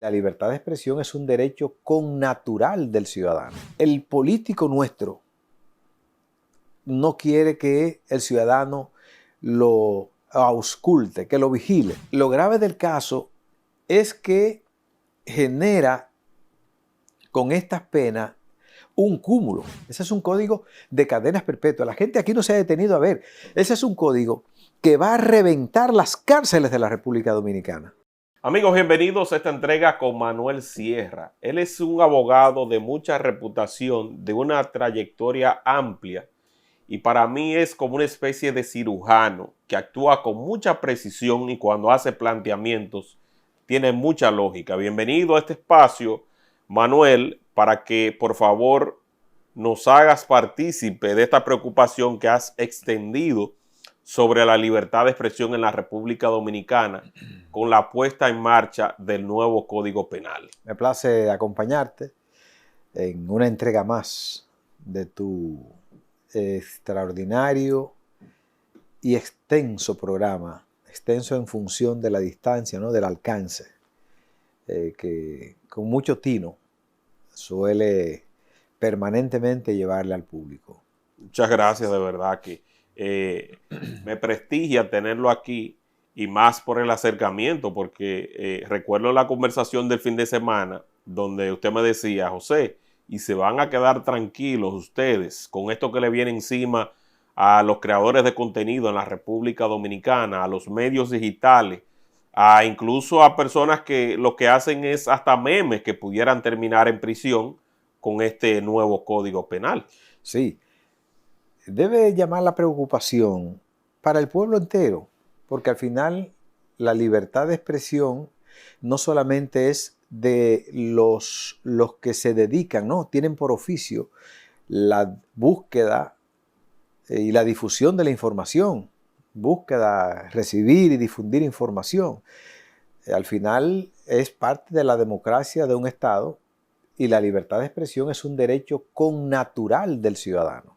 La libertad de expresión es un derecho connatural del ciudadano. El político nuestro no quiere que el ciudadano lo ausculte, que lo vigile. Lo grave del caso es que genera con estas penas un cúmulo. Ese es un código de cadenas perpetuas. La gente aquí no se ha detenido a ver. Ese es un código que va a reventar las cárceles de la República Dominicana. Amigos, bienvenidos a esta entrega con Manuel Sierra. Él es un abogado de mucha reputación, de una trayectoria amplia, y para mí es como una especie de cirujano que actúa con mucha precisión y cuando hace planteamientos tiene mucha lógica. Bienvenido a este espacio, Manuel, para que por favor nos hagas partícipe de esta preocupación que has extendido sobre la libertad de expresión en la República Dominicana con la puesta en marcha del nuevo Código Penal. Me place acompañarte en una entrega más de tu extraordinario y extenso programa, extenso en función de la distancia, ¿no? Del alcance, que con mucho tino suele permanentemente llevarle al público. Muchas gracias, de verdad que me prestigia tenerlo aquí y más por el acercamiento, porque recuerdo la conversación del fin de semana donde usted me decía, José, y se van a quedar tranquilos ustedes con esto que le viene encima a los creadores de contenido en la República Dominicana, a los medios digitales, a incluso a personas que lo que hacen es hasta memes que pudieran terminar en prisión con este nuevo Código Penal. Sí, debe llamar la preocupación para el pueblo entero, porque al final la libertad de expresión no solamente es de los que se dedican, ¿no? Tienen por oficio la búsqueda y la difusión de la información, búsqueda, recibir y difundir información. Al final es parte de la democracia de un Estado y la libertad de expresión es un derecho connatural del ciudadano.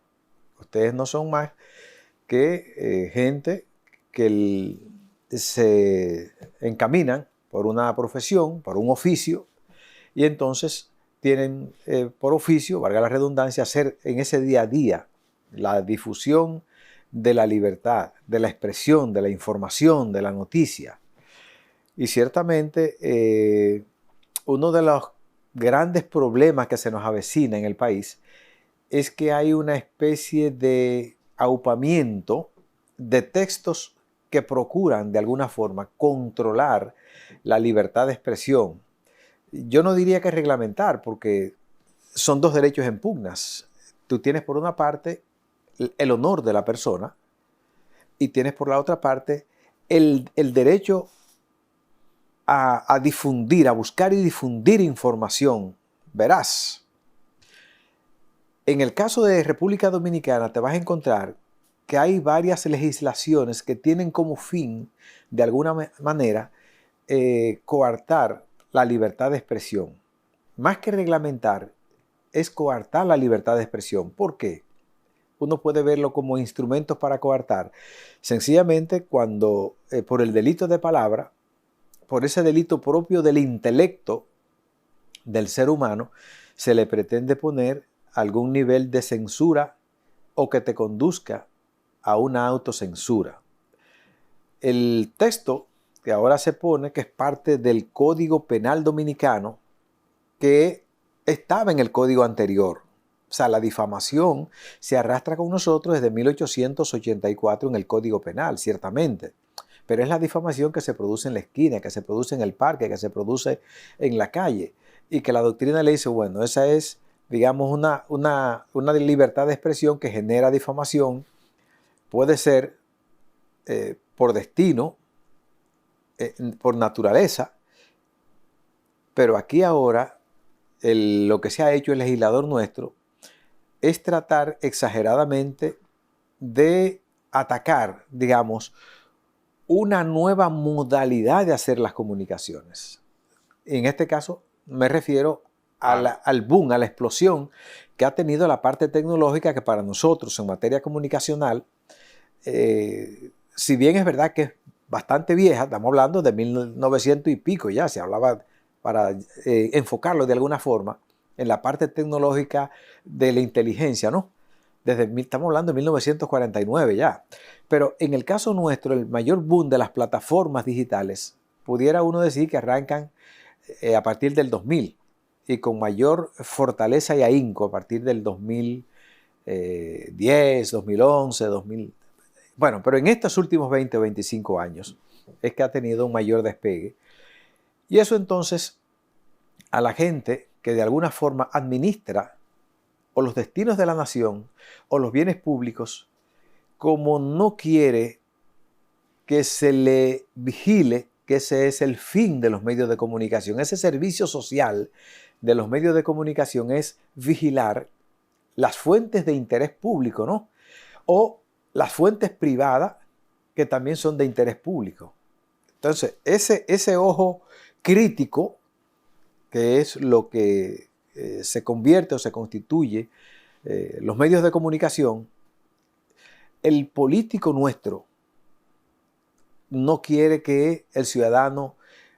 Ustedes no son más que gente que se encaminan por una profesión, por un oficio, y entonces tienen por oficio, valga la redundancia, hacer en ese día a día la difusión de la libertad, de la expresión, de la información, de la noticia. Y ciertamente uno de los grandes problemas que se nos avecina en el país es que hay una especie de aupamiento de textos que procuran de alguna forma controlar la libertad de expresión. Yo no diría que reglamentar, porque son dos derechos en pugnas. Tú tienes por una parte el honor de la persona y tienes por la otra parte el derecho a difundir, a buscar y difundir información veraz. En el caso de República Dominicana te vas a encontrar que hay varias legislaciones que tienen como fin, de alguna manera, coartar la libertad de expresión. Más que reglamentar, es coartar la libertad de expresión. ¿Por qué? Uno puede verlo como instrumentos para coartar. Sencillamente cuando por el delito de palabra, por ese delito propio del intelecto del ser humano, se le pretende poner algún nivel de censura o que te conduzca a una autocensura. El texto que ahora se pone, que es parte del Código Penal Dominicano, que estaba en el código anterior. O sea, la difamación se arrastra con nosotros desde 1884 en el Código Penal, ciertamente. Pero es la difamación que se produce en la esquina, que se produce en el parque, que se produce en la calle. Y que la doctrina le dice, bueno, esa es, digamos, una libertad de expresión que genera difamación. Puede ser por destino, por naturaleza. Pero aquí ahora lo que se ha hecho el legislador nuestro es tratar exageradamente de atacar, digamos, una nueva modalidad de hacer las comunicaciones. En este caso me refiero al boom, a la explosión que ha tenido la parte tecnológica que para nosotros en materia comunicacional, si bien es verdad que es bastante vieja, estamos hablando de 1900 y pico ya, se hablaba para enfocarlo de alguna forma en la parte tecnológica de la inteligencia, ¿no? Estamos hablando de 1949 ya. Pero en el caso nuestro, el mayor boom de las plataformas digitales, pudiera uno decir que arrancan a partir del 2000 y con mayor fortaleza y ahínco a partir del 2010, 2011, 2000. Bueno, pero en estos últimos 20 o 25 años es que ha tenido un mayor despegue. Y eso entonces a la gente que de alguna forma administra o los destinos de la nación o los bienes públicos, como no quiere que se le vigile, que ese es el fin de los medios de comunicación, ese servicio social de los medios de comunicación es vigilar las fuentes de interés público, ¿no? O las fuentes privadas que también son de interés público. Entonces, ese ojo crítico, que es lo que se convierte o se constituye los medios de comunicación, el político nuestro no quiere que el ciudadano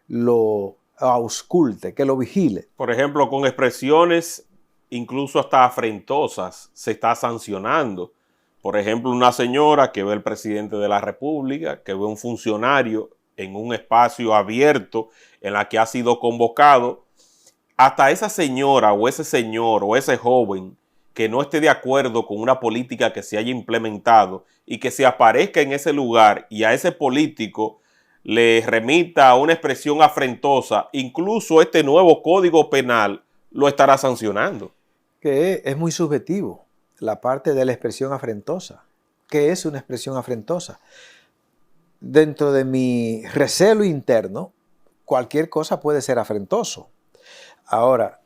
lo ausculte, que lo vigile. Por ejemplo, con expresiones incluso hasta afrentosas se está sancionando. Por ejemplo, una señora que ve al presidente de la República, que ve a un funcionario en un espacio abierto en la que ha sido convocado, hasta esa señora o ese señor o ese joven que no esté de acuerdo con una política que se haya implementado y que se aparezca en ese lugar y a ese político le remita a una expresión afrentosa, incluso este nuevo Código Penal lo estará sancionando. Que es muy subjetivo la parte de la expresión afrentosa. ¿Qué es una expresión afrentosa? Dentro de mi recelo interno, cualquier cosa puede ser afrentoso. Ahora,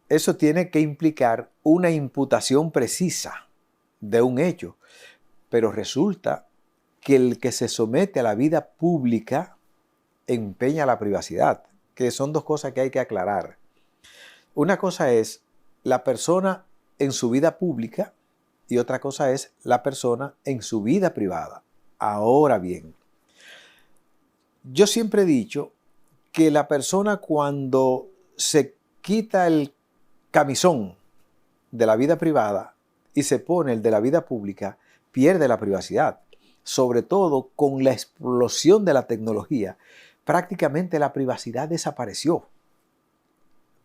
eso tiene que implicar una imputación precisa de un hecho, pero resulta que el que se somete a la vida pública empeña la privacidad, que son dos cosas que hay que aclarar. Una cosa es la persona en su vida pública y otra cosa es la persona en su vida privada. Ahora bien, yo siempre he dicho que la persona cuando se quita el camisón de la vida privada y se pone el de la vida pública, pierde la privacidad. Sobre todo con la explosión de la tecnología, prácticamente la privacidad desapareció.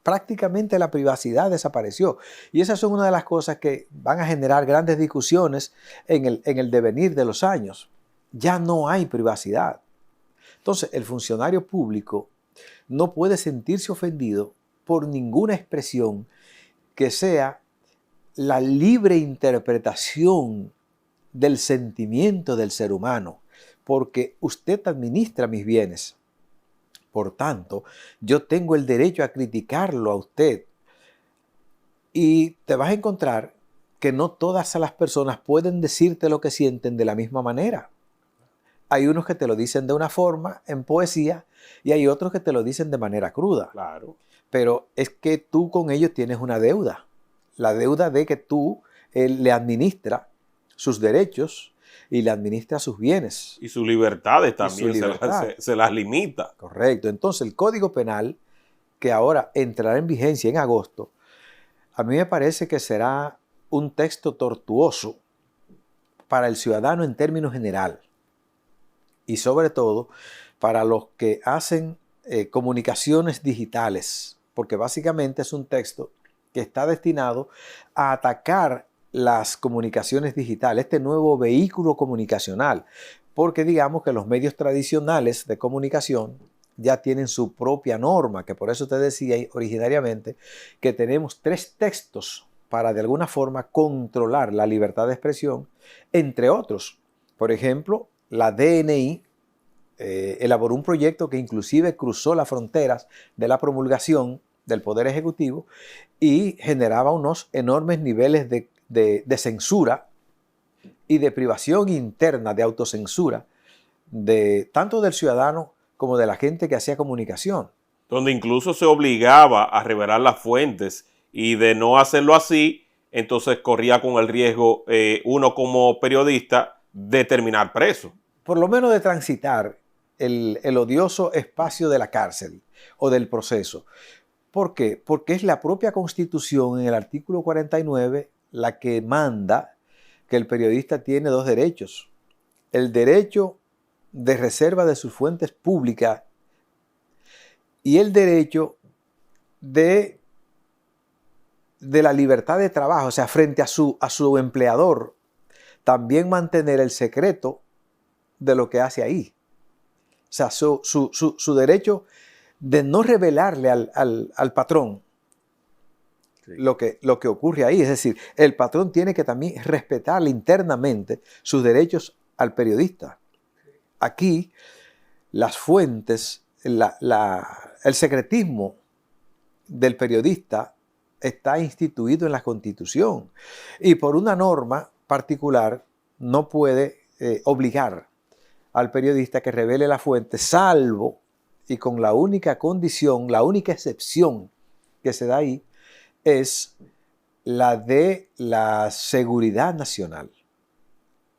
Prácticamente la privacidad desapareció. Y esas son una de las cosas que van a generar grandes discusiones en el devenir de los años. Ya no hay privacidad. Entonces, el funcionario público no puede sentirse ofendido por ninguna expresión que sea la libre interpretación del sentimiento del ser humano, porque usted administra mis bienes. Por tanto, yo tengo el derecho a criticarlo a usted. Y te vas a encontrar que no todas las personas pueden decirte lo que sienten de la misma manera. Hay unos que te lo dicen de una forma, en poesía, y hay otros que te lo dicen de manera cruda. Claro. Pero es que tú con ellos tienes una deuda. La deuda de que tú le administras sus derechos y le administra sus bienes. Y sus libertades también libertad. se las limita. Correcto. Entonces el Código Penal, que ahora entrará en vigencia en agosto, a mí me parece que será un texto tortuoso para el ciudadano en términos general. Y sobre todo para los que hacen comunicaciones digitales, porque básicamente es un texto que está destinado a atacar las comunicaciones digitales, este nuevo vehículo comunicacional, porque digamos que los medios tradicionales de comunicación ya tienen su propia norma, que por eso te decía originariamente que tenemos 3 textos para de alguna forma controlar la libertad de expresión, entre otros. Por ejemplo, la DNI elaboró un proyecto que inclusive cruzó las fronteras de la promulgación del Poder Ejecutivo y generaba unos enormes niveles de censura y de privación interna, de autocensura, tanto del ciudadano como de la gente que hacía comunicación. Donde incluso se obligaba a revelar las fuentes y de no hacerlo así, entonces corría con el riesgo uno como periodista de terminar preso. Por lo menos de transitar el odioso espacio de la cárcel. o del proceso. ¿Por qué? Porque es la propia Constitución en el artículo 49 la que manda que el periodista tiene dos derechos. El derecho de reserva de sus fuentes públicas y el derecho de la libertad de trabajo, o sea, frente a su empleador, también mantener el secreto de lo que hace ahí. O sea, su derecho de no revelarle al patrón sí, lo que ocurre ahí. Es decir, el patrón tiene que también respetarle internamente sus derechos al periodista. Aquí, las fuentes, el secretismo del periodista está instituido en la Constitución y por una norma particular no puede obligar al periodista que revele la fuente, salvo y con la única condición, la única excepción que se da ahí es la de la seguridad nacional.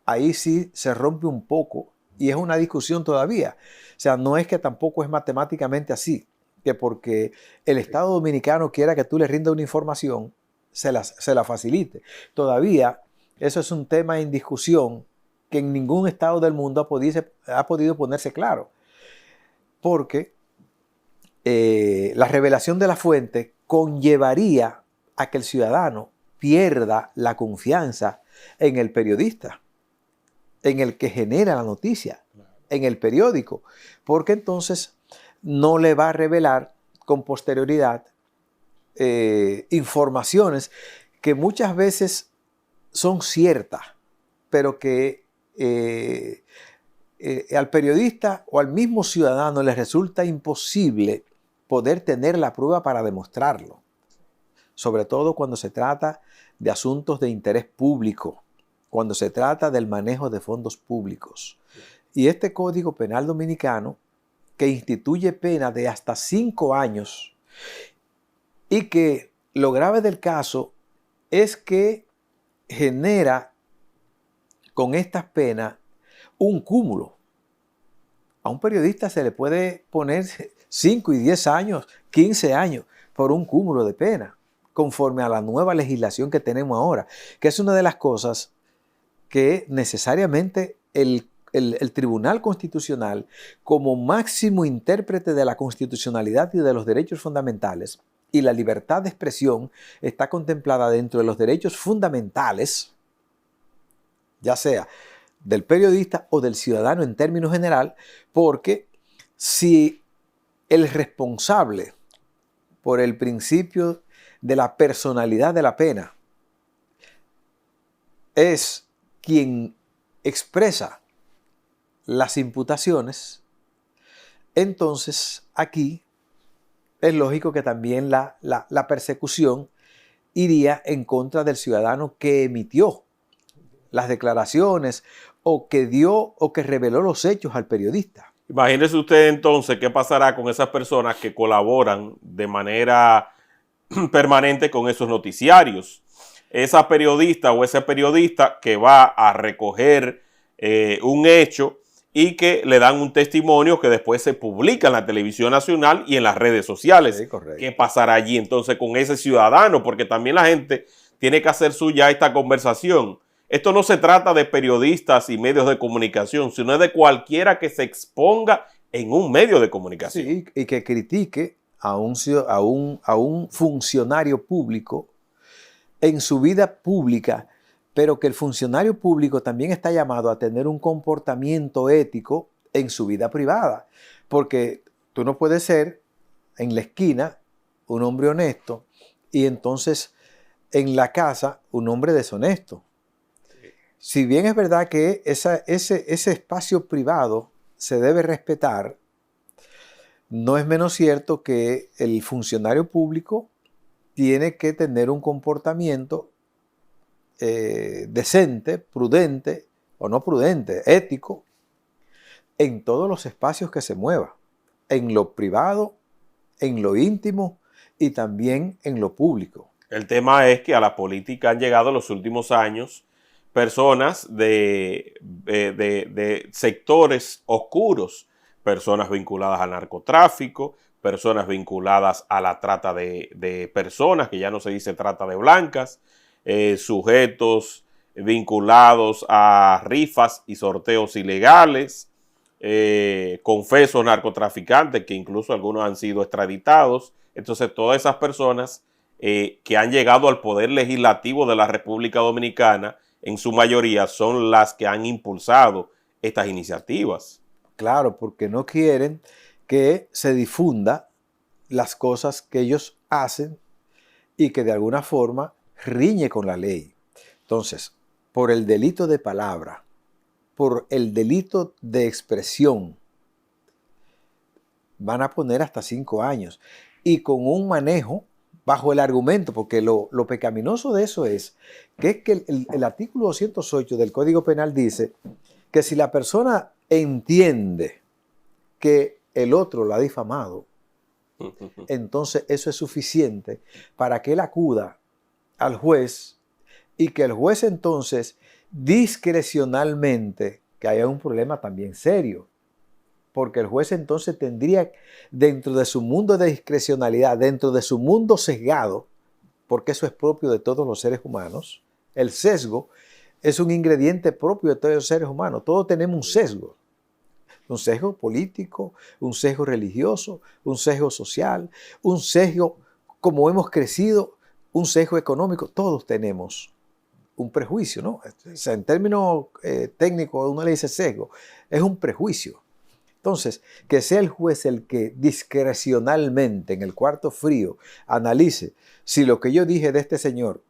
Ahí sí se rompe un poco y es una discusión todavía. O sea, no es que tampoco es matemáticamente así, que porque el Estado Dominicano quiera que tú le rindas una información, se la facilite. Todavía eso es un tema en discusión que en ningún estado del mundo ha podido ponerse claro. Porque la revelación de la fuente conllevaría a que el ciudadano pierda la confianza en el periodista, en el que genera la noticia, en el periódico, porque entonces no le va a revelar con posterioridad informaciones que muchas veces son ciertas, pero que al periodista o al mismo ciudadano le resulta imposible poder tener la prueba para demostrarlo, sobre todo cuando se trata de asuntos de interés público, cuando se trata del manejo de fondos públicos. Y este Código Penal Dominicano, que instituye pena de hasta 5 años y que lo grave del caso es que genera con estas penas un cúmulo. A un periodista se le puede poner 5 y 10 años, 15 años por un cúmulo de pena, conforme a la nueva legislación que tenemos ahora, que es una de las cosas que necesariamente el Tribunal Constitucional, como máximo intérprete de la constitucionalidad y de los derechos fundamentales, y la libertad de expresión está contemplada dentro de los derechos fundamentales, ya sea del periodista o del ciudadano en términos general, porque si el responsable por el principio de la personalidad de la pena es quien expresa las imputaciones, entonces aquí es lógico que también la persecución iría en contra del ciudadano que emitió las declaraciones o que dio o que reveló los hechos al periodista. Imagínese usted entonces qué pasará con esas personas que colaboran de manera permanente con esos noticiarios. Esa periodista o ese periodista que va a recoger un hecho y que le dan un testimonio que después se publica en la televisión nacional y en las redes sociales. Sí, correcto. ¿Qué pasará allí entonces con ese ciudadano? Porque también la gente tiene que hacer suya esta conversación. Esto no se trata de periodistas y medios de comunicación, sino de cualquiera que se exponga en un medio de comunicación. Sí, y que critique a un funcionario público en su vida pública, pero que el funcionario público también está llamado a tener un comportamiento ético en su vida privada, porque tú no puedes ser en la esquina un hombre honesto y entonces en la casa un hombre deshonesto. Si bien es verdad que ese espacio privado se debe respetar, no es menos cierto que el funcionario público tiene que tener un comportamiento decente, prudente o no prudente, ético, en todos los espacios que se mueva, en lo privado, en lo íntimo y también en lo público. El tema es que a la política han llegado en los últimos años personas de sectores oscuros, personas vinculadas al narcotráfico, personas vinculadas a la trata de personas, que ya no se dice trata de blancas, sujetos vinculados a rifas y sorteos ilegales, confesos narcotraficantes, que incluso algunos han sido extraditados. Entonces, todas esas personas que han llegado al poder legislativo de la República Dominicana, en su mayoría son las que han impulsado estas iniciativas. Claro, porque no quieren que se difunda las cosas que ellos hacen y que de alguna forma riñe con la ley. Entonces, por el delito de palabra, por el delito de expresión, van a poner hasta 5 años. Y con un manejo bajo el argumento, porque lo pecaminoso de eso es que el artículo 208 del Código Penal dice que si la persona entiende que el otro lo ha difamado, entonces eso es suficiente para que él acuda al juez y que el juez entonces discrecionalmente, que haya un problema también serio, porque el juez entonces tendría, dentro de su mundo de discrecionalidad, dentro de su mundo sesgado, porque eso es propio de todos los seres humanos, el sesgo es un ingrediente propio de todos los seres humanos, todos tenemos un sesgo político, un sesgo religioso, un sesgo social, un sesgo, como hemos crecido, un sesgo económico, todos tenemos un prejuicio, ¿no? O sea, en términos técnicos uno le dice sesgo, es un prejuicio. Entonces, que sea el juez el que discrecionalmente en el cuarto frío analice si lo que yo dije de este señor,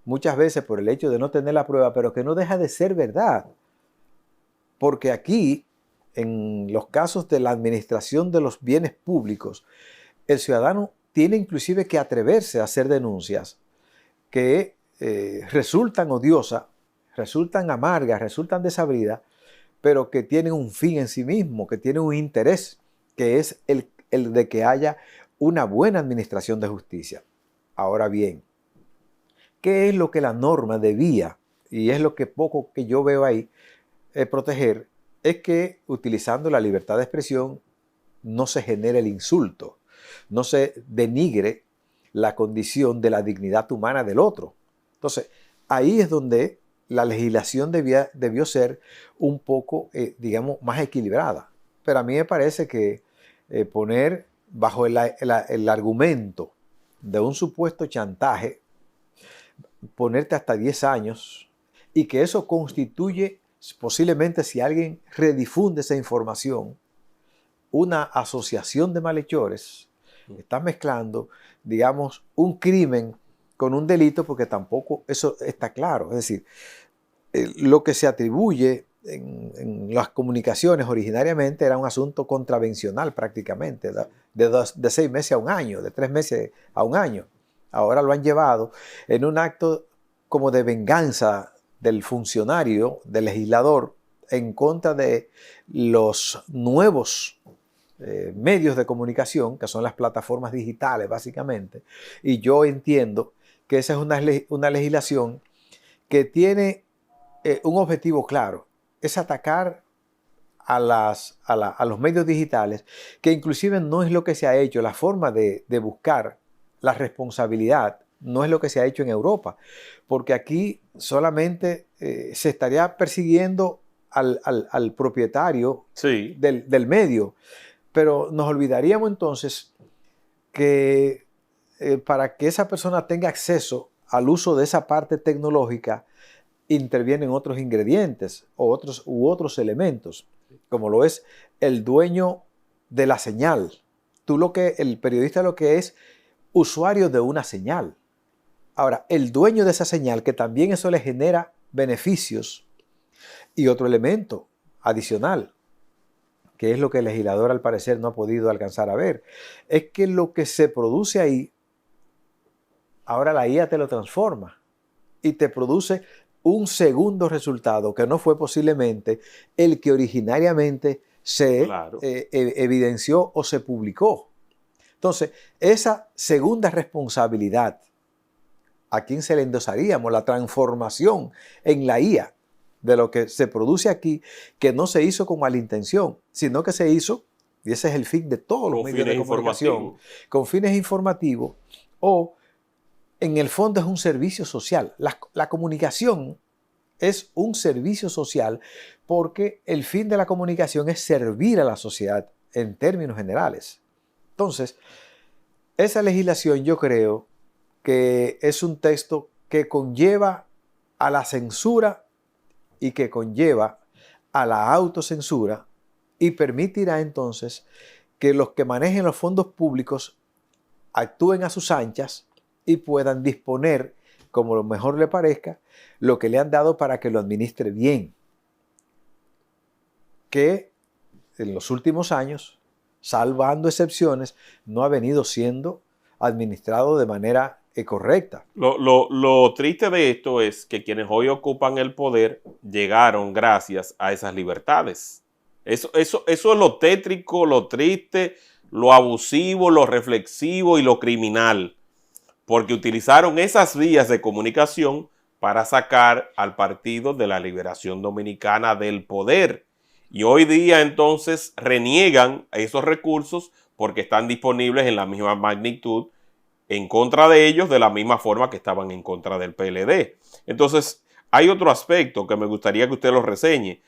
muchas veces por el hecho de no tener la prueba, pero que no deja de ser verdad. Porque aquí, en los casos de la administración de los bienes públicos, el ciudadano tiene inclusive que atreverse a hacer denuncias que resultan odiosas, resultan amargas, resultan desabridas, pero que tienen un fin en sí mismo, que tienen un interés, que es el de que haya una buena administración de justicia. Ahora bien, ¿qué es lo que la norma debía, y es lo que poco que yo veo ahí, proteger? Es que utilizando la libertad de expresión no se genere el insulto, no se denigre la condición de la dignidad humana del otro. Entonces, ahí es donde la legislación debió ser un poco, digamos, más equilibrada. Pero a mí me parece que poner bajo el argumento de un supuesto chantaje, ponerte hasta 10 años y que eso constituye, posiblemente si alguien redifunde esa información, una asociación de malhechores, está mezclando, digamos, un crimen con un delito, porque tampoco eso está claro. Es decir, lo que se atribuye en las comunicaciones originariamente era un asunto contravencional prácticamente, de 6 meses a un año, de 3 meses a un año. Ahora lo han llevado en un acto como de venganza del funcionario, del legislador, en contra de los nuevos medios de comunicación, que son las plataformas digitales básicamente. Y yo entiendo que esa es una legislación que tiene un objetivo claro, es atacar a los medios digitales, que inclusive no es lo que se ha hecho, la forma de buscar la responsabilidad no es lo que se ha hecho en Europa, porque aquí solamente se estaría persiguiendo al propietario Sí. del medio, pero nos olvidaríamos entonces que para que esa persona tenga acceso al uso de esa parte tecnológica, intervienen otros ingredientes u otros elementos, como lo es el dueño de la señal. El periodista lo que es usuario de una señal. Ahora, el dueño de esa señal, que también eso le genera beneficios, y otro elemento adicional, que es lo que el legislador al parecer no ha podido alcanzar a ver, es que lo que se produce ahí, ahora la IA te lo transforma y te produce un segundo resultado que no fue posiblemente el que originariamente se evidenció o se publicó. Entonces, esa segunda responsabilidad, ¿a quién se le endosaríamos? La transformación en la IA de lo que se produce aquí, que no se hizo con mala intención, sino que se hizo y ese es el fin de todos los Con medios de fines comunicación, informativos. con fines informativos, o en el fondo es un servicio social. La comunicación es un servicio social porque el fin de la comunicación es servir a la sociedad en términos generales. Entonces, esa legislación yo creo que es un texto que conlleva a la censura y que conlleva a la autocensura y permitirá entonces que los que manejen los fondos públicos actúen a sus anchas y puedan disponer, como lo mejor le parezca, lo que le han dado para que lo administre bien. Que en los últimos años, salvando excepciones, no ha venido siendo administrado de manera correcta. Lo triste de esto es que quienes hoy ocupan el poder llegaron gracias a esas libertades. Eso es lo tétrico, lo triste, lo abusivo, lo reflexivo y lo criminal. Porque utilizaron esas vías de comunicación para sacar al Partido de la Liberación Dominicana del poder. Y hoy día entonces reniegan esos recursos porque están disponibles en la misma magnitud en contra de ellos, de la misma forma que estaban en contra del PLD. Entonces, hay otro aspecto que me gustaría que usted lo reseñe.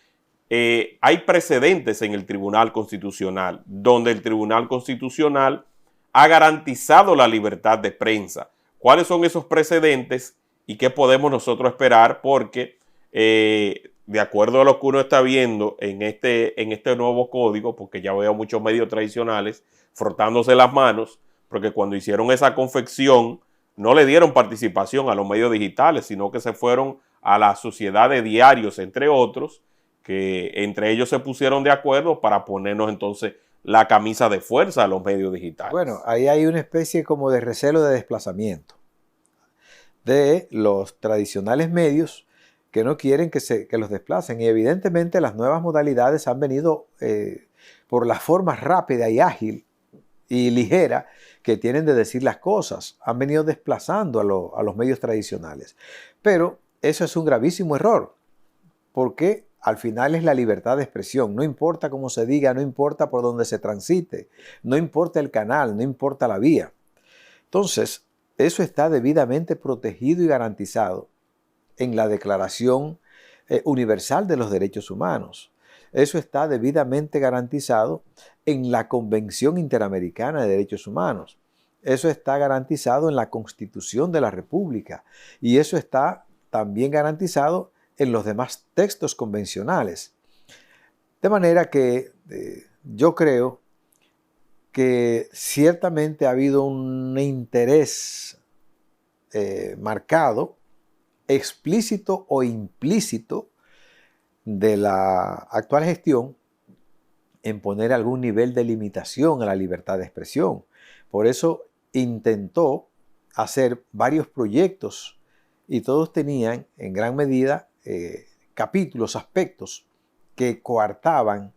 Hay precedentes en el Tribunal Constitucional, donde el Tribunal Constitucional ha garantizado la libertad de prensa. ¿Cuáles son esos precedentes y qué podemos nosotros esperar? Porque de acuerdo a lo que uno está viendo en este nuevo código, porque ya veo muchos medios tradicionales frotándose las manos, porque cuando hicieron esa confección no le dieron participación a los medios digitales, sino que se fueron a la sociedad de diarios, entre otros, que entre ellos se pusieron de acuerdo para ponernos entonces la camisa de fuerza a los medios digitales. Bueno, ahí hay una especie como de recelo de desplazamiento de los tradicionales medios que no quieren que los desplacen. Y evidentemente las nuevas modalidades han venido por la forma rápida y ágil y ligera que tienen de decir las cosas. Han venido desplazando a los medios tradicionales. Pero eso es un gravísimo error, porque al final es la libertad de expresión. No importa cómo se diga, no importa por dónde se transite, no importa el canal, no importa la vía. Entonces, eso está debidamente protegido y garantizado en la Declaración Universal de los Derechos Humanos. Eso está debidamente garantizado en la Convención Interamericana de Derechos Humanos. Eso está garantizado en la Constitución de la República. Y eso está también garantizado en los demás textos convencionales. De manera que yo creo que ciertamente ha habido un interés marcado, explícito o implícito, de la actual gestión en poner algún nivel de limitación a la libertad de expresión. Por eso intentó hacer varios proyectos y todos tenían en gran medida capítulos, aspectos que coartaban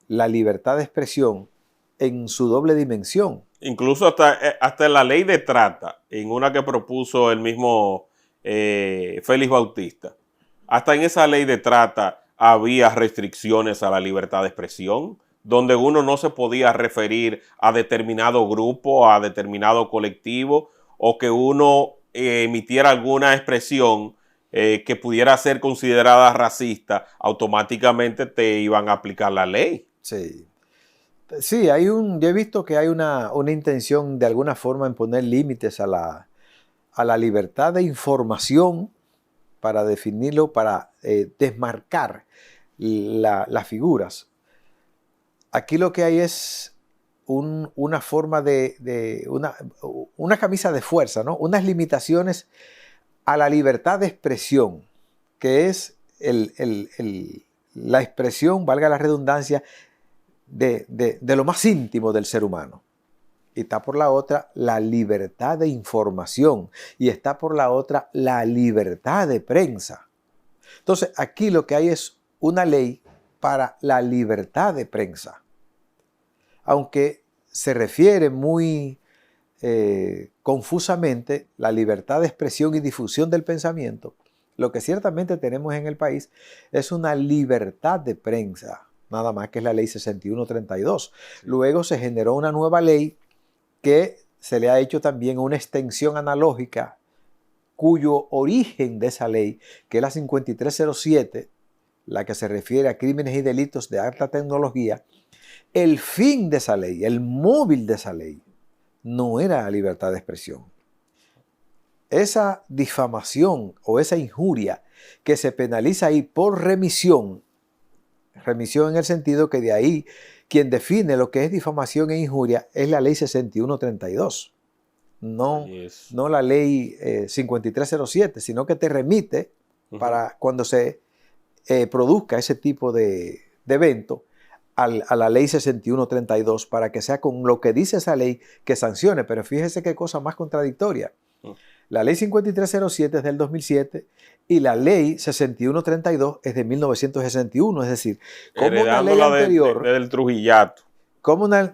la libertad de expresión en su doble dimensión. Incluso hasta en la ley de trata, en una que propuso el mismo Félix Bautista, hasta en esa ley de trata había restricciones a la libertad de expresión, donde uno no se podía referir a determinado grupo, a determinado colectivo, o que uno emitiera alguna expresión que pudiera ser considerada racista, automáticamente te iban a aplicar la ley. Sí. Sí, yo he visto que hay una intención de alguna forma en poner límites a la libertad de información, para definirlo, para desmarcar las figuras. Aquí lo que hay es una forma una camisa de fuerza, ¿no? Unas limitaciones a la libertad de expresión, que es la expresión, valga la redundancia, de lo más íntimo del ser humano. Y está por la otra la libertad de información. Y está por la otra la libertad de prensa. Entonces, aquí lo que hay es una ley para la libertad de prensa. Aunque se refiere muy confusamente la libertad de expresión y difusión del pensamiento, lo que ciertamente tenemos en el país es una libertad de prensa. nada más, que es la ley 6132. Luego se generó una nueva ley que se le ha hecho también una extensión analógica, cuyo origen de esa ley, que es la 5307, la que se refiere a crímenes y delitos de alta tecnología, el fin de esa ley, el móvil de esa ley, no era la libertad de expresión. Esa difamación o esa injuria que se penaliza ahí por remisión en el sentido que de ahí quien define lo que es difamación e injuria es la ley 6132, no la ley 5307, sino que te remite para cuando se produzca ese tipo de evento a la ley 6132 para que sea con lo que dice esa ley que sancione. Pero fíjese qué cosa más contradictoria. La ley 5307 es del 2007 y la ley 6132 es de 1961. Es decir, como una ley anterior... del Trujillato.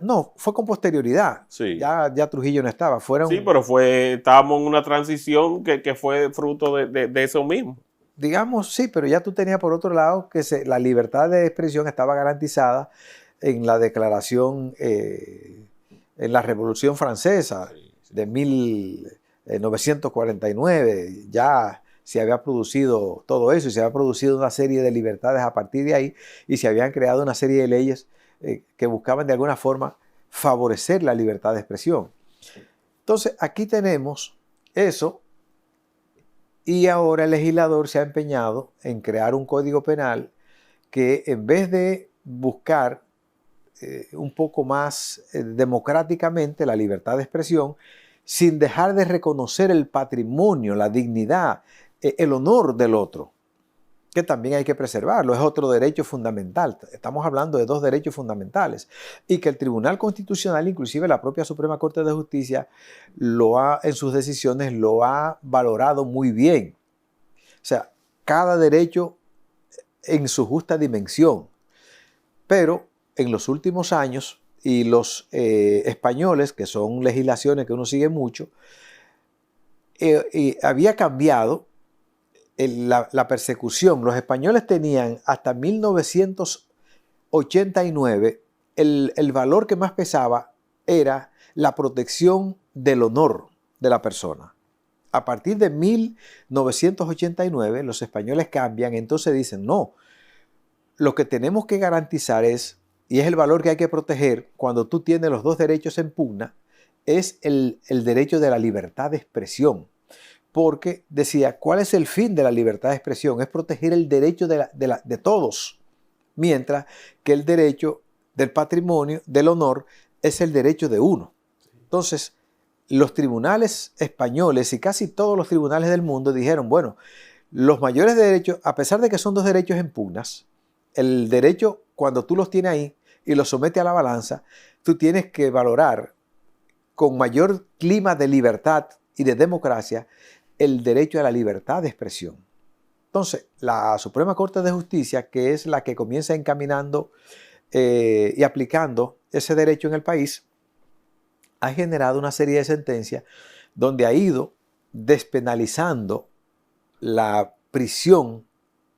No, fue con posterioridad. Sí. Ya Trujillo no estaba. Sí, pero estábamos en una transición que fue fruto de eso mismo. Digamos, sí, pero ya tú tenías por otro lado que la libertad de expresión estaba garantizada en la declaración, en la Revolución Francesa de 1949. Ya se había producido todo eso y se había producido una serie de libertades a partir de ahí y se habían creado una serie de leyes que buscaban de alguna forma favorecer la libertad de expresión. Entonces, aquí tenemos eso. Y ahora el legislador se ha empeñado en crear un código penal que en vez de buscar un poco más democráticamente la libertad de expresión, sin dejar de reconocer el patrimonio, la dignidad, el honor del otro, que también hay que preservarlo, es otro derecho fundamental. Estamos hablando de dos derechos fundamentales y que el Tribunal Constitucional, inclusive la propia Suprema Corte de Justicia, en sus decisiones lo ha valorado muy bien. O sea, cada derecho en su justa dimensión. Pero en los últimos años, y los españoles, que son legislaciones que uno sigue mucho, había cambiado la persecución. Los españoles tenían hasta 1989, el valor que más pesaba era la protección del honor de la persona. A partir de 1989, los españoles cambian, entonces dicen, no, lo que tenemos que garantizar es, y es el valor que hay que proteger cuando tú tienes los dos derechos en pugna, es el derecho de la libertad de expresión. Porque decía, ¿cuál es el fin de la libertad de expresión? Es proteger el derecho de todos, mientras que el derecho del patrimonio, del honor, es el derecho de uno. Entonces, los tribunales españoles y casi todos los tribunales del mundo dijeron, bueno, los mayores derechos, a pesar de que son dos derechos en pugnas, el derecho, cuando tú los tienes ahí y los sometes a la balanza, tú tienes que valorar con mayor clima de libertad y de democracia el derecho a la libertad de expresión. Entonces, la Suprema Corte de Justicia, que es la que comienza encaminando y aplicando ese derecho en el país, ha generado una serie de sentencias donde ha ido despenalizando la prisión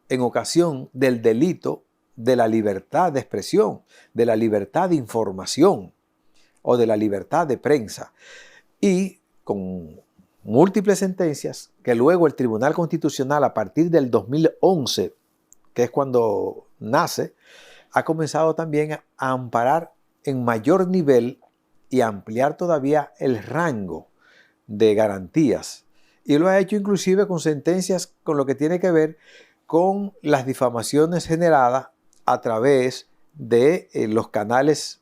en ocasión del delito de la libertad de expresión, de la libertad de información o de la libertad de prensa. Y con múltiples sentencias que luego el Tribunal Constitucional, a partir del 2011, que es cuando nace, ha comenzado también a amparar en mayor nivel y a ampliar todavía el rango de garantías. Y lo ha hecho inclusive con sentencias con lo que tiene que ver con las difamaciones generadas a través de los canales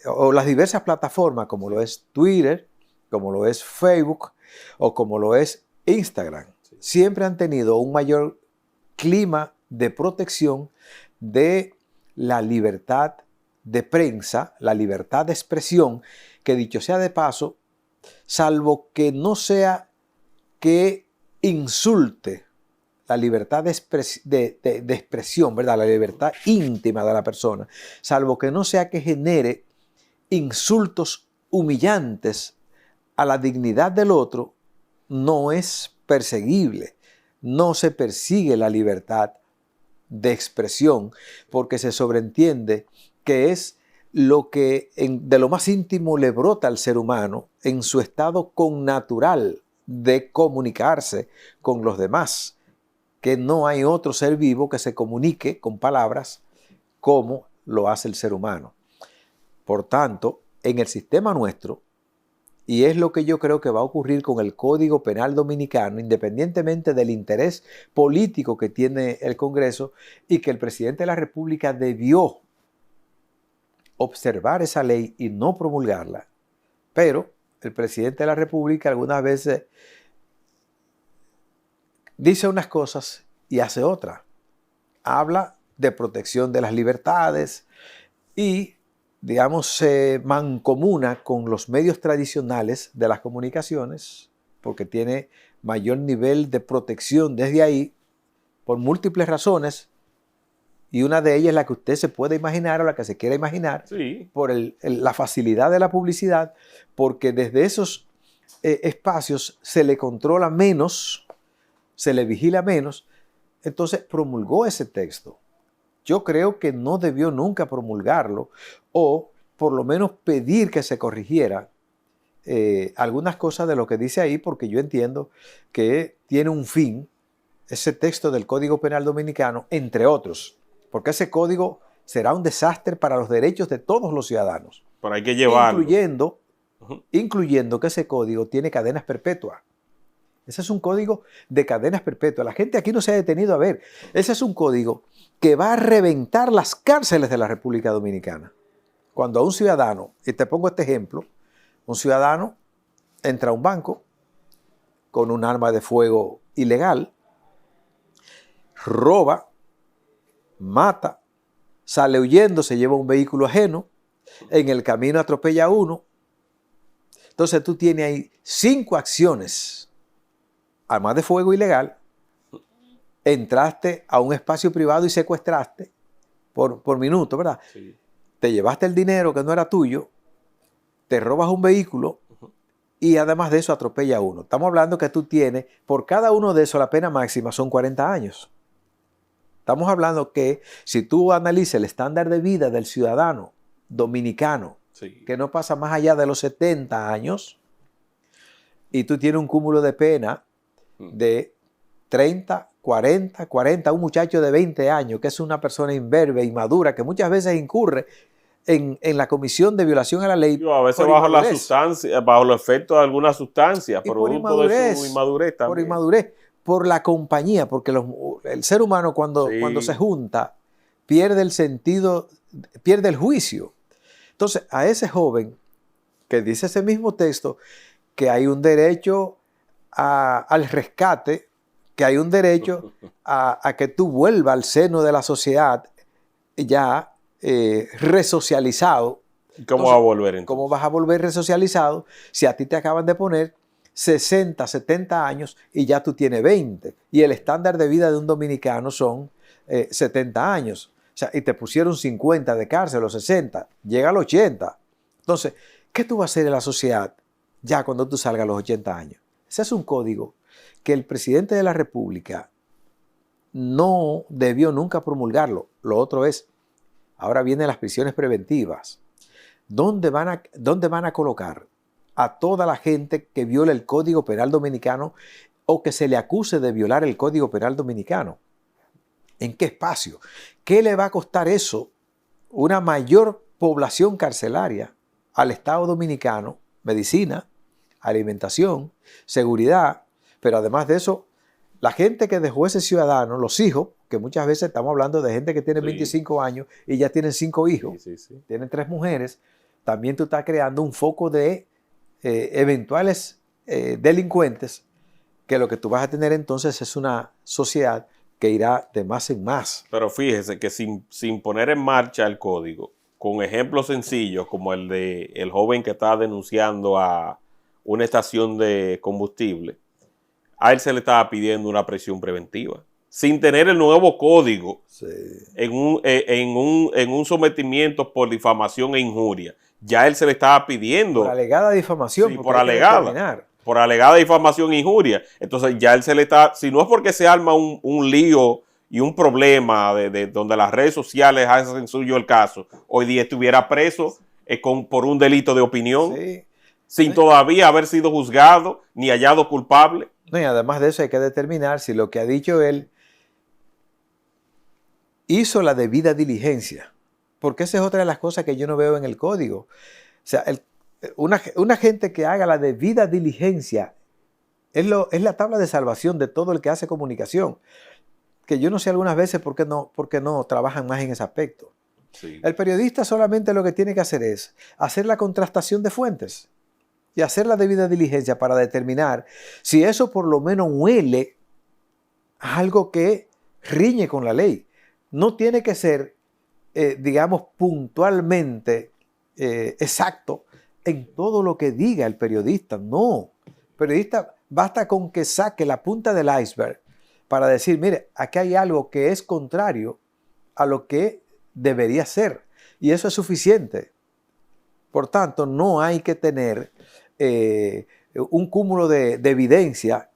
o las diversas plataformas, como lo es Twitter, como lo es Facebook o como lo es Instagram. Siempre han tenido un mayor clima de protección de la libertad de prensa, la libertad de expresión, que dicho sea de paso, salvo que no sea que insulte la libertad de expresión, ¿verdad? La libertad íntima de la persona, salvo que no sea que genere insultos humillantes a la dignidad del otro, no es perseguible, no se persigue la libertad de expresión, porque se sobreentiende que es lo que de lo más íntimo le brota al ser humano en su estado connatural de comunicarse con los demás, que no hay otro ser vivo que se comunique con palabras como lo hace el ser humano. Por tanto, en el sistema nuestro, y es lo que yo creo que va a ocurrir con el Código Penal Dominicano, independientemente del interés político que tiene el Congreso, y que el presidente de la República debió observar esa ley y no promulgarla. Pero el presidente de la República algunas veces dice unas cosas y hace otras. Habla de protección de las libertades y, digamos, se mancomuna con los medios tradicionales de las comunicaciones, porque tiene mayor nivel de protección desde ahí, por múltiples razones, y una de ellas es la que usted se puede imaginar o la que se quiera imaginar, sí, por la facilidad de la publicidad, porque desde esos espacios se le controla menos, se le vigila menos. Entonces promulgó ese texto. Yo creo que no debió nunca promulgarlo, o por lo menos pedir que se corrigiera algunas cosas de lo que dice ahí, porque yo entiendo que tiene un fin ese texto del Código Penal Dominicano, entre otros, porque ese código será un desastre para los derechos de todos los ciudadanos. pero hay que llevarlo. Incluyendo que ese código tiene cadenas perpetuas. Ese es un código de cadenas perpetuas. La gente aquí no se ha detenido a ver. Ese es un código que va a reventar las cárceles de la República Dominicana. Cuando a un ciudadano, y te pongo este ejemplo, un ciudadano entra a un banco con un arma de fuego ilegal, roba, mata, sale huyendo, se lleva un vehículo ajeno, en el camino atropella a uno. Entonces tú tienes ahí 5 acciones. Armas de fuego ilegal, entraste a un espacio privado y secuestraste por minuto, ¿verdad? Sí. Te llevaste el dinero que no era tuyo, te robas un vehículo y además de eso atropella a uno. Estamos hablando que tú tienes, por cada uno de esos la pena máxima son 40 años. Estamos hablando que si tú analizas el estándar de vida del ciudadano dominicano, Sí. que no pasa más allá de los 70 años, y tú tienes un cúmulo de pena de 30, 40, un muchacho de 20 años, que es una persona imberbe, inmadura, que muchas veces incurre en la comisión de violación a la ley. A veces bajo la sustancia, bajo los efectos de alguna sustancia, producto de su inmadurez también. Por inmadurez, por la compañía, porque el ser humano cuando se junta pierde el sentido, pierde el juicio. Entonces, a ese joven que dice ese mismo texto, que hay un derecho al rescate, que hay un derecho a que tú vuelvas al seno de la sociedad ya resocializado. ¿Cómo va a volver entonces? ¿Cómo vas a volver resocializado si a ti te acaban de poner 60, 70 años y ya tú tienes 20? Y el estándar de vida de un dominicano son 70 años. O sea, y te pusieron 50 de cárcel o 60, llega a los 80. Entonces, ¿qué tú vas a hacer en la sociedad ya cuando tú salgas a los 80 años? Ese es un código que el presidente de la República no debió nunca promulgarlo. Lo otro es, ahora vienen las prisiones preventivas. ¿Dónde van a colocar a toda la gente que viola el Código Penal Dominicano o que se le acuse de violar el Código Penal Dominicano? ¿En qué espacio? ¿Qué le va a costar eso? Una mayor población carcelaria al Estado Dominicano, medicina, alimentación, seguridad, pero además de eso, la gente que dejó ese ciudadano, los hijos, que muchas veces estamos hablando de gente que tiene 25 años y ya tienen 5 hijos, tienen 3 mujeres, también tú estás creando un foco de eventuales delincuentes, que lo que tú vas a tener entonces es una sociedad que irá de más en más. Pero fíjese que sin poner en marcha el código, con ejemplos sencillos como el de el joven que está denunciando a una estación de combustible, a él se le estaba pidiendo una prisión preventiva. Sin tener el nuevo código en un sometimiento por difamación e injuria. Ya él se le estaba pidiendo. Por alegada difamación. Sí, por alegada difamación e injuria. Entonces ya él se le está, si no es porque se arma un lío y un problema de donde las redes sociales hacen suyo el caso, hoy día estuviera preso por un delito de opinión, Sí. sin todavía haber sido juzgado ni hallado culpable. No, y además de eso hay que determinar si lo que ha dicho él hizo la debida diligencia, porque esa es otra de las cosas que yo no veo en el código. O sea, una gente que haga la debida diligencia es la tabla de salvación de todo el que hace comunicación, que yo no sé algunas veces por qué no trabajan más en ese aspecto. Sí. El periodista solamente lo que tiene que hacer es hacer la contrastación de fuentes y hacer la debida diligencia para determinar si eso por lo menos huele a algo que riñe con la ley. No tiene que ser, digamos, puntualmente exacto en todo lo que diga el periodista. No, el periodista basta con que saque la punta del iceberg para decir, mire, aquí hay algo que es contrario a lo que debería ser. Y eso es suficiente. Por tanto, no hay que tener un cúmulo de evidencia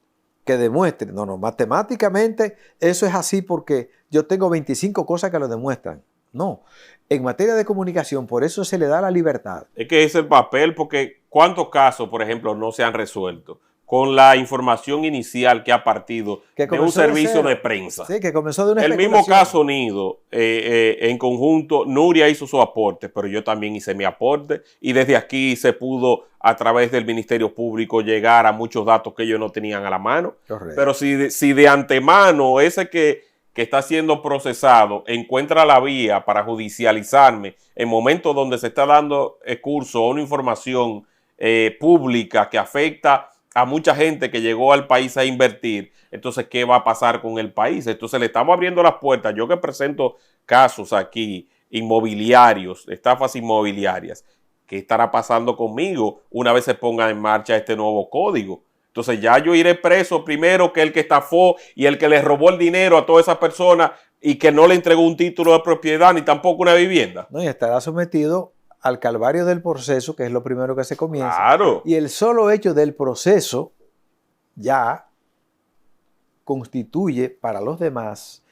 que demuestre. No, matemáticamente eso es así porque yo tengo 25 cosas que lo demuestran. No, en materia de comunicación, por eso se le da la libertad. Es que es el papel, porque ¿cuántos casos, por ejemplo, no se han resuelto con la información inicial que ha partido de un servicio de prensa? Sí, que comenzó de una El mismo caso Nido, en conjunto, Nuria hizo su aporte, pero yo también hice mi aporte, y desde aquí se pudo, a través del Ministerio Público, llegar a muchos datos que ellos no tenían a la mano. Correcto. Pero si de antemano ese que está siendo procesado encuentra la vía para judicializarme en momentos donde se está dando curso a una información pública que afecta a mucha gente que llegó al país a invertir, entonces, ¿qué va a pasar con el país? Entonces, le estamos abriendo las puertas. Yo que presento casos aquí inmobiliarios, estafas inmobiliarias, ¿qué estará pasando conmigo una vez se ponga en marcha este nuevo código? Entonces, ya yo iré preso primero que el que estafó y el que le robó el dinero a todas esas personas y que no le entregó un título de propiedad ni tampoco una vivienda. No, y estará sometido al calvario del proceso, que es lo primero que se comienza. Claro. Y el solo hecho del proceso ya constituye para los demás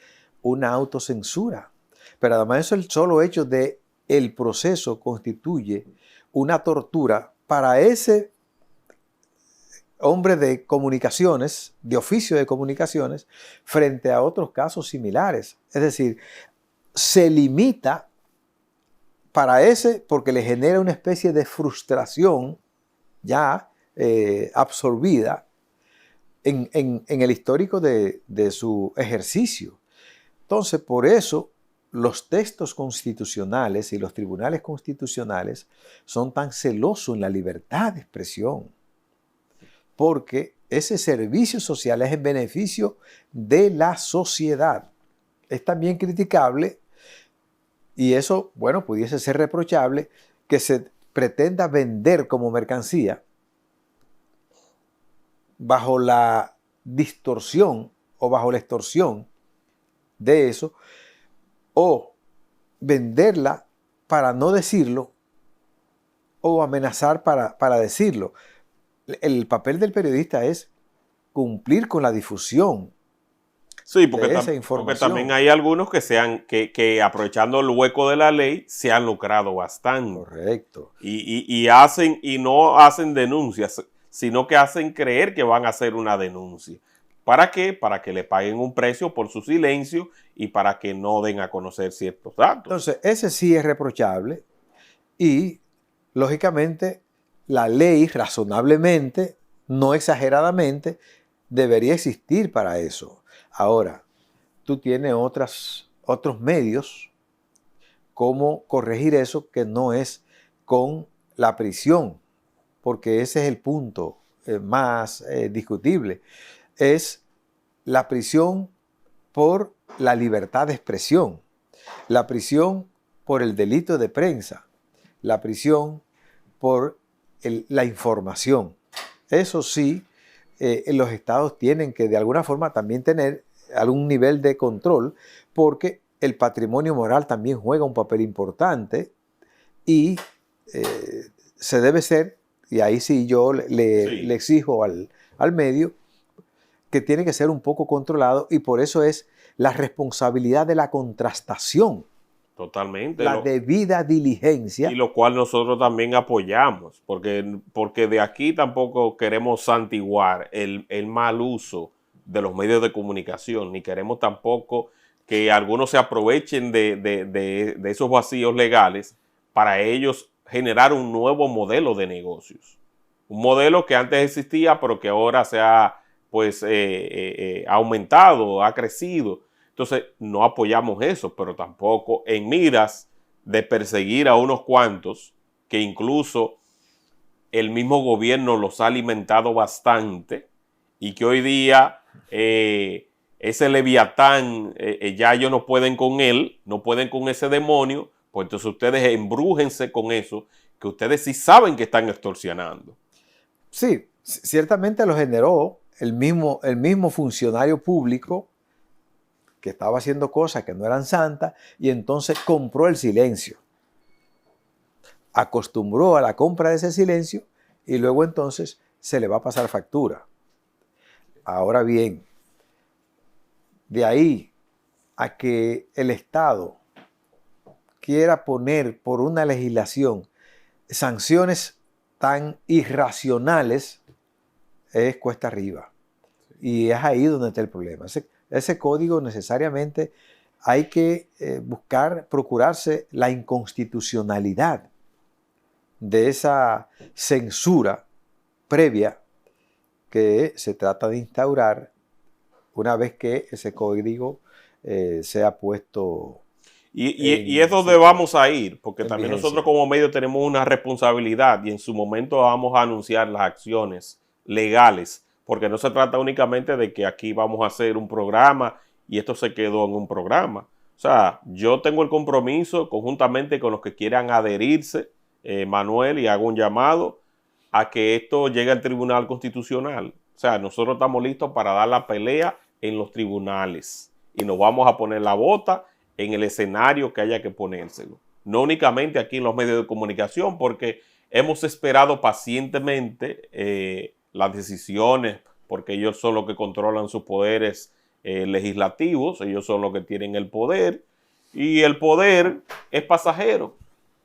una autocensura. Pero además eso, el solo hecho de el proceso constituye una tortura para ese hombre de comunicaciones, de oficio de comunicaciones, frente a otros casos similares. Es decir, se limita para ese porque le genera una especie de frustración ya absorbida en el histórico de su ejercicio. Entonces, por eso los textos constitucionales y los tribunales constitucionales son tan celosos en la libertad de expresión, porque ese servicio social es en beneficio de la sociedad. Es también criticable, y eso, bueno, pudiese ser reprochable, que se pretenda vender como mercancía bajo la distorsión o bajo la extorsión de eso, o venderla para no decirlo, o amenazar para decirlo. El papel del periodista es cumplir con la difusión. Sí, porque también hay algunos que aprovechando el hueco de la ley se han lucrado bastante. Correcto. Y no hacen denuncias, sino que hacen creer que van a hacer una denuncia. ¿Para qué? Para que le paguen un precio por su silencio y para que no den a conocer ciertos datos. Entonces, ese sí es reprochable y, lógicamente, la ley razonablemente, no exageradamente, debería existir para eso. Ahora, tú tienes otros medios cómo corregir eso, que no es con la prisión, porque ese es el punto más discutible. Es la prisión por la libertad de expresión, la prisión por el delito de prensa, la prisión por la información. Eso sí, los estados tienen que de alguna forma también tener algún nivel de control, porque el patrimonio moral también juega un papel importante y se debe ser, y ahí sí yo le exijo al medio, que tiene que ser un poco controlado, y por eso es la responsabilidad de la contrastación, Totalmente. la debida diligencia. Y lo cual nosotros también apoyamos, porque de aquí tampoco queremos santiguar el mal uso de los medios de comunicación, ni queremos tampoco que algunos se aprovechen de esos vacíos legales para ellos generar un nuevo modelo de negocios. Un modelo que antes existía, pero que ahora se ha aumentado, ha crecido. Entonces, no apoyamos eso, pero tampoco en miras de perseguir a unos cuantos que incluso el mismo gobierno los ha alimentado bastante y que hoy día ese leviatán, ya ellos no pueden con él, no pueden con ese demonio, pues entonces ustedes embrújense con eso, que ustedes sí saben que están extorsionando. Sí, ciertamente lo generó el mismo funcionario público que estaba haciendo cosas que no eran santas y entonces compró el silencio. Acostumbró a la compra de ese silencio y luego entonces se le va a pasar factura. Ahora bien, de ahí a que el Estado quiera poner por una legislación sanciones tan irracionales, es cuesta arriba. Y es ahí donde está el problema. Ese código necesariamente hay que procurarse la inconstitucionalidad de esa censura previa que se trata de instaurar una vez que ese código sea puesto. Y es donde vamos a ir, porque también nosotros como medio tenemos una responsabilidad y en su momento vamos a anunciar las acciones legales, porque no se trata únicamente de que aquí vamos a hacer un programa y esto se quedó en un programa. O sea, yo tengo el compromiso conjuntamente con los que quieran adherirse, Manuel, y hago un llamado a que esto llegue al Tribunal Constitucional. O sea, nosotros estamos listos para dar la pelea en los tribunales y nos vamos a poner la bota en el escenario que haya que ponérselo. No únicamente aquí en los medios de comunicación, porque hemos esperado pacientemente las decisiones, porque ellos son los que controlan sus poderes legislativos, ellos son los que tienen el poder, y el poder es pasajero.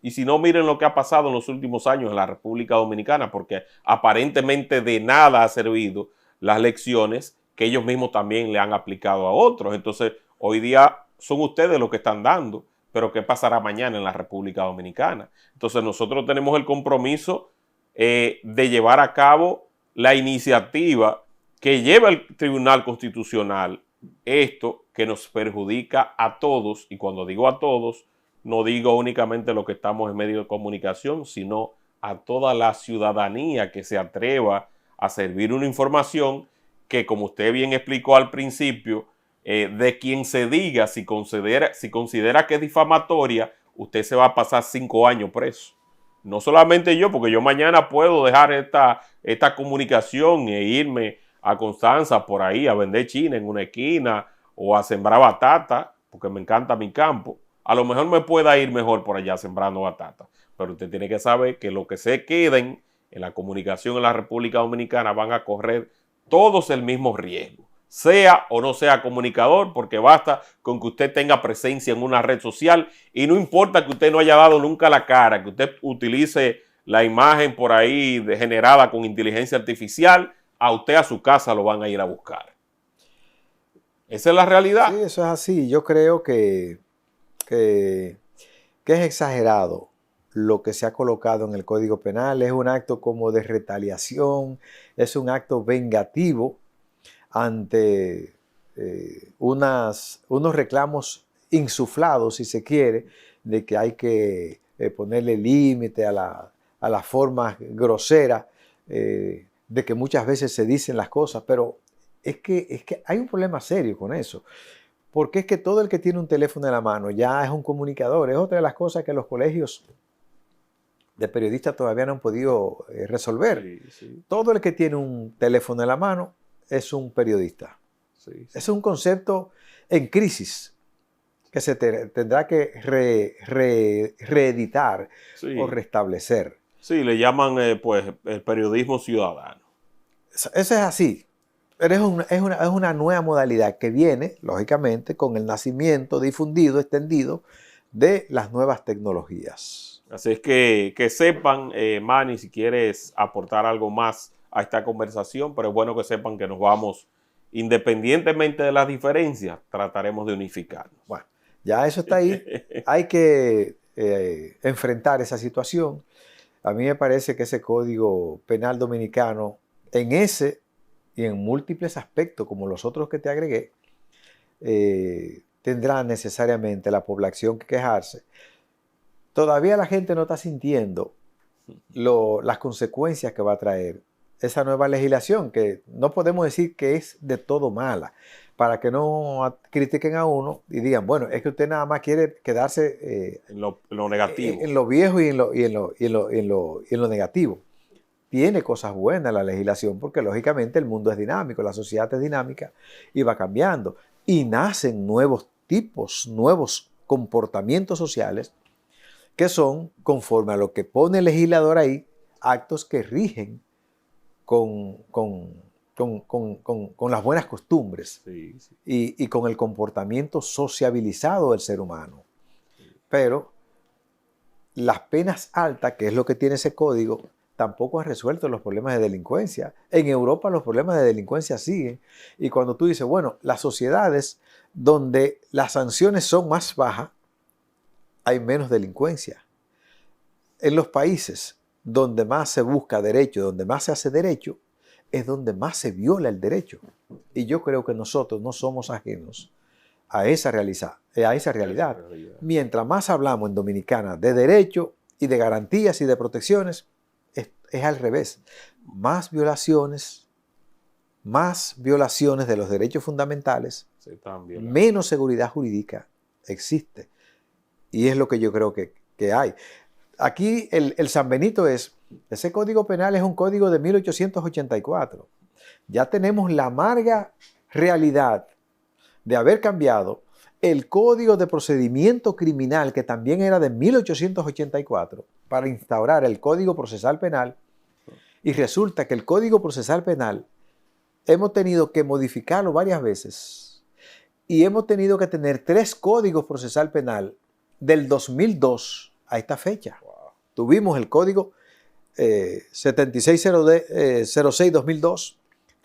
Y si no, miren lo que ha pasado en los últimos años en la República Dominicana, porque aparentemente de nada ha servido las lecciones que ellos mismos también le han aplicado a otros. Entonces, hoy día son ustedes los que están dando, pero ¿qué pasará mañana en la República Dominicana? Entonces, nosotros tenemos el compromiso de llevar a cabo la iniciativa que lleva el Tribunal Constitucional, esto que nos perjudica a todos, y cuando digo a todos, no digo únicamente los que estamos en medios de comunicación, sino a toda la ciudadanía que se atreva a servir una información que, como usted bien explicó al principio, de quien se diga, si considera que es difamatoria, usted se va a pasar 5 años preso. No solamente yo, porque yo mañana puedo dejar esta comunicación e irme a Constanza por ahí a vender china en una esquina o a sembrar batata, porque me encanta mi campo. A lo mejor me pueda ir mejor por allá sembrando batata, pero usted tiene que saber que los que se queden en la comunicación en la República Dominicana van a correr todos el mismo riesgo, sea o no sea comunicador, porque basta con que usted tenga presencia en una red social y no importa que usted no haya dado nunca la cara, que usted utilice la imagen por ahí generada con inteligencia artificial, a usted a su casa lo van a ir a buscar. Esa es la realidad. Sí, eso es así. Yo creo que es exagerado lo que se ha colocado en el Código Penal. Es un acto como de retaliación, es un acto vengativo ante unos reclamos insuflados, si se quiere, de que hay que ponerle límite a la forma grosera, de que muchas veces se dicen las cosas, pero es que hay un problema serio con eso. Porque es que todo el que tiene un teléfono en la mano ya es un comunicador. Es otra de las cosas que los colegios de periodistas todavía no han podido resolver. Sí, sí. Todo el que tiene un teléfono en la mano es un periodista. Sí, sí. Es un concepto en crisis que se tendrá que reeditar o restablecer. Sí, le llaman pues el periodismo ciudadano. Eso es así. Pero es una nueva modalidad que viene, lógicamente, con el nacimiento difundido, extendido, de las nuevas tecnologías. Así es que sepan, Manny, si quieres aportar algo más a esta conversación, pero es bueno que sepan que nos vamos, independientemente de las diferencias, trataremos de unificarnos. Bueno, ya eso está ahí. Hay que enfrentar esa situación. A mí me parece que ese Código Penal Dominicano, en ese y en múltiples aspectos, como los otros que te agregué, tendrá necesariamente la población que quejarse. Todavía la gente no está sintiendo las consecuencias que va a traer esa nueva legislación, que no podemos decir que es de todo mala, para que no critiquen a uno y digan, bueno, es que usted nada más quiere quedarse en lo negativo. En lo viejo y en lo negativo. Tiene cosas buenas la legislación, porque lógicamente el mundo es dinámico, la sociedad es dinámica y va cambiando. Y nacen nuevos tipos, nuevos comportamientos sociales que son, conforme a lo que pone el legislador ahí, actos que rigen con las buenas costumbres, sí. y con el comportamiento sociabilizado del ser humano. Pero las penas altas, que es lo que tiene ese código, tampoco han resuelto los problemas de delincuencia. En Europa los problemas de delincuencia siguen. Y cuando tú dices, bueno, las sociedades donde las sanciones son más bajas, hay menos delincuencia. En los países donde más se busca derecho, donde más se hace derecho, es donde más se viola el derecho. Y yo creo que nosotros no somos ajenos a esa realidad. Mientras más hablamos en Dominicana de derecho y de garantías y de protecciones, es al revés. Más violaciones de los derechos fundamentales, menos seguridad jurídica existe. Y es lo que yo creo que hay. Aquí el San Benito ese código penal es un código de 1884. Ya tenemos la amarga realidad de haber cambiado el Código de Procedimiento Criminal, que también era de 1884, para instaurar el Código Procesal Penal. Y resulta que el Código Procesal Penal hemos tenido que modificarlo varias veces. Y hemos tenido que tener 3 códigos procesal penal del 2002 a esta fecha. Wow. Tuvimos el Código 7606-2002.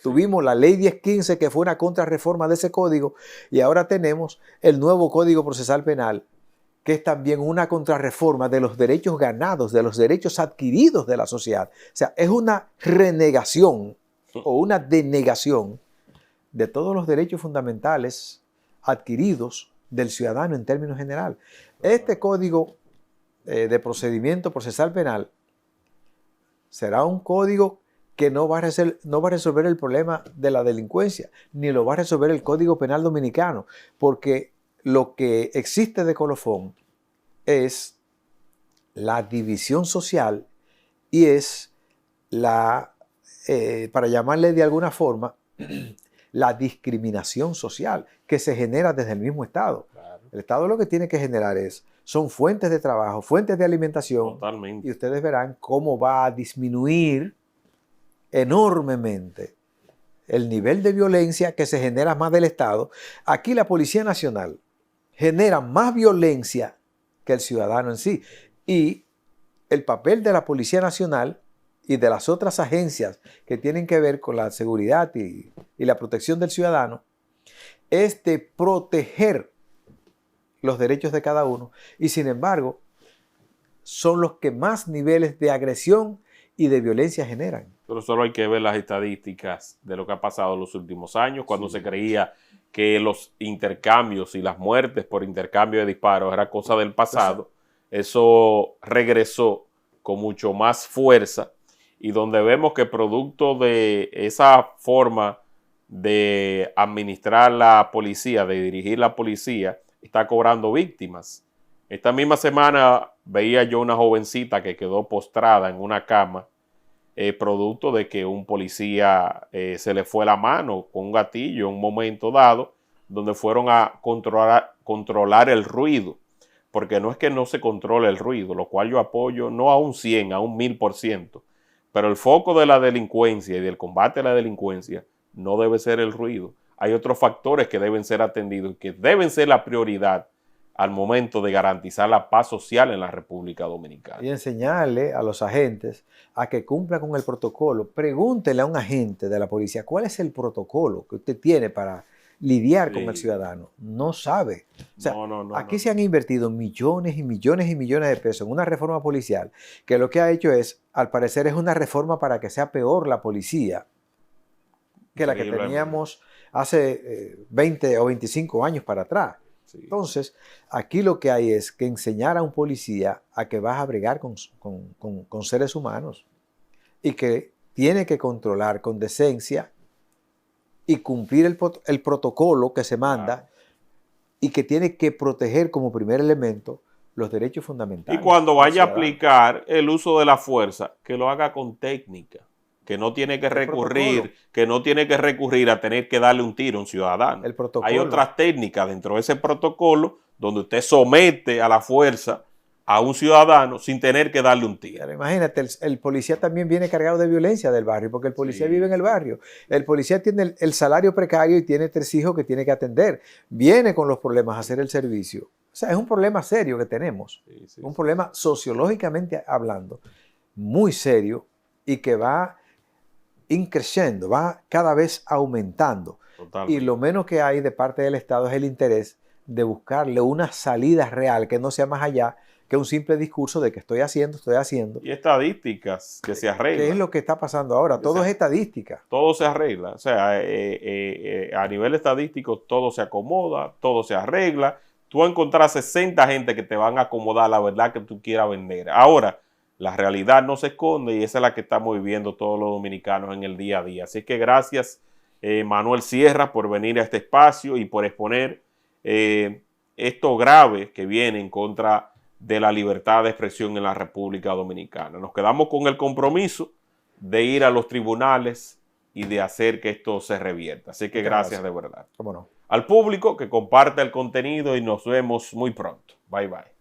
Tuvimos la Ley 1015, que fue una contrarreforma de ese código, y ahora tenemos el nuevo Código Procesal Penal, que es también una contrarreforma de los derechos ganados, de los derechos adquiridos de la sociedad. O sea, es una renegación o una denegación de todos los derechos fundamentales adquiridos del ciudadano en términos general. Este Código de Procedimiento Procesal Penal será un código que no va a resolver el problema de la delincuencia, ni lo va a resolver el Código Penal Dominicano, porque lo que existe de colofón es la división social y es para llamarle de alguna forma, la discriminación social que se genera desde el mismo Estado. Claro. El Estado lo que tiene que generar son fuentes de trabajo, fuentes de alimentación. Totalmente. Y ustedes verán cómo va a disminuir enormemente el nivel de violencia que se genera más del Estado. Aquí la Policía Nacional genera más violencia que el ciudadano en sí. Y el papel de la Policía Nacional y de las otras agencias que tienen que ver con la seguridad y la protección del ciudadano es de proteger los derechos de cada uno. Y sin embargo, son los que más niveles de agresión y de violencia generan. Pero solo hay que ver las estadísticas de lo que ha pasado en los últimos años, cuando se creía que los intercambios y las muertes por intercambio de disparos era cosa del pasado. Eso regresó con mucho más fuerza, y donde vemos que producto de esa forma de administrar la policía, de dirigir la policía, está cobrando víctimas. Esta misma semana veía yo una jovencita que quedó postrada en una cama, producto de que un policía se le fue la mano con un gatillo en un momento dado, donde fueron a controlar el ruido, porque no es que no se controle el ruido, lo cual yo apoyo no a un 100, a un 1000%, pero el foco de la delincuencia y del combate a la delincuencia no debe ser el ruido. Hay otros factores que deben ser atendidos y que deben ser la prioridad al momento de garantizar la paz social en la República Dominicana. Y enseñarle a los agentes a que cumplan con el protocolo. Pregúntele a un agente de la policía cuál es el protocolo que usted tiene para lidiar con el ciudadano. No sabe. O sea, aquí se han invertido millones y millones y millones de pesos en una reforma policial que lo que ha hecho es, al parecer, es una reforma para que sea peor la policía que la que teníamos hace 20 o 25 años para atrás. Sí. Entonces, aquí lo que hay es que enseñar a un policía a que vas a bregar con seres humanos y que tiene que controlar con decencia y cumplir el protocolo que se manda y que tiene que proteger como primer elemento los derechos fundamentales. Y cuando vaya a aplicar el uso de la fuerza, que lo haga con técnica, que no tiene que recurrir a tener que darle un tiro a un ciudadano. El protocolo. Hay otras técnicas dentro de ese protocolo donde usted somete a la fuerza a un ciudadano sin tener que darle un tiro. Pero imagínate, el policía también viene cargado de violencia del barrio, porque el policía vive en el barrio. El policía tiene el salario precario y tiene 3 hijos que tiene que atender. Viene con los problemas a hacer el servicio. O sea, es un problema serio que tenemos. Un problema sociológicamente hablando, muy serio y que va increciendo, va cada vez aumentando. Totalmente. Y lo menos que hay de parte del Estado es el interés de buscarle una salida real que no sea más allá que un simple discurso de que estoy haciendo. Y estadísticas que se arreglan. ¿Qué es lo que está pasando ahora? Todo es estadística. Todo se arregla. O sea, a nivel estadístico todo se acomoda, todo se arregla. Tú vas a encontrar 60 gente que te van a acomodar la verdad que tú quieras vender. Ahora, la realidad no se esconde y esa es la que estamos viviendo todos los dominicanos en el día a día. Así que gracias, Manuel Sierra, por venir a este espacio y por exponer esto grave que viene en contra de la libertad de expresión en la República Dominicana. Nos quedamos con el compromiso de ir a los tribunales y de hacer que esto se revierta. Así que gracias de verdad. ¿Cómo no? Al público que comparte el contenido y nos vemos muy pronto. Bye, bye.